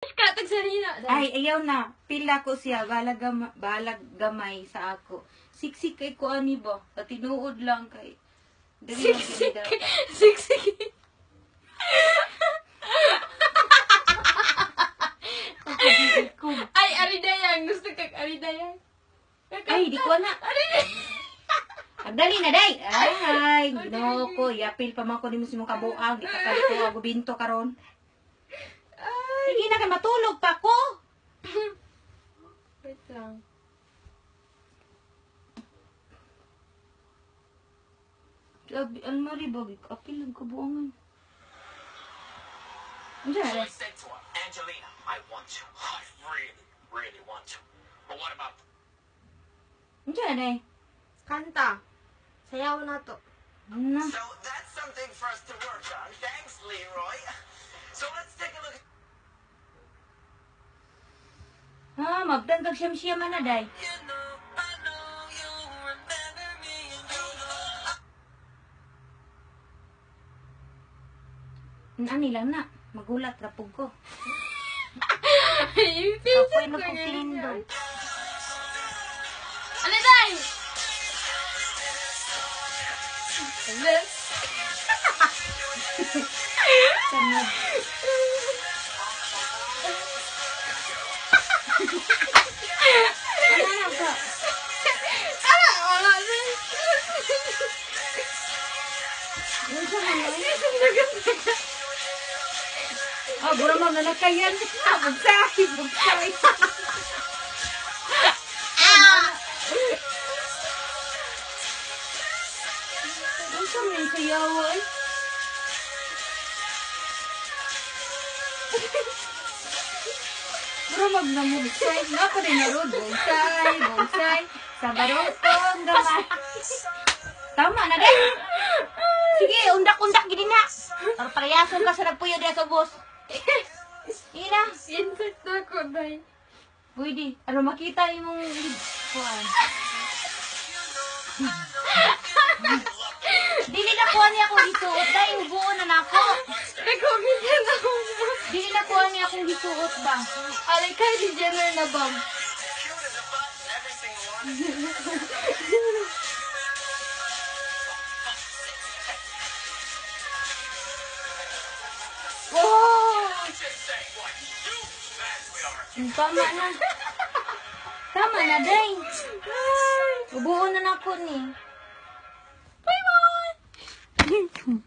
Katag sarina. Ay, ayaw na. Pila ko siya. Balag gamay sa ako. Siksik kay ko ani ba? Patinuod lang kay. Siksik. Siksik. Ay, aridayang. Gusto kag aridayang. Ay, di ko na. Agdali na, day. Ay, no ko. Yapil pa man ko ni mo si mong kabuang. Di ka kalito. Ako binto karon. Sige na kay matulog pa ko. Wait lang. Almari bagay. Apil lang kabuangan. Ano siya na, day? said to her, Angelina, I want you. I really, really want you. But what about Ano siya na, day? Kanta. Sayaw na to. Ano na? So that's something for us to work on. Thanks, Leroy. So let's take a look at Magdangag siyam-siyaman na, day. Ani lang na. Magulat rapog ko. Kapoy na kong tindog. Ano day? Sanad. Ano na ba? Wala na. Ano siya man, day? Buramang na nakayan. Bugsay. Bugsay. Ano siya man sayaw, ay? Buramag na mo bugsay. Nga pa rin na ron. Bugsay. Bugsay. Sa barotong gamay. Tama na, day. Sige, undak-undak gini na. Parpayason ka sa nagpuyo dyan sa bus. Ina. Insect na ko day. Pwede. Ano makita yung mong kuhan. Dili na kuha niya akong gisuot. Dahil buo na nako. Nagkumita na ako. Dili na kuha niya akong gisuot ba? Alay kay di Jenner na bang. cute as a button, everything you want. Oh! Just say what you said we are. Tama na. Tama na, day. Buo na nako ni. Bye-bye!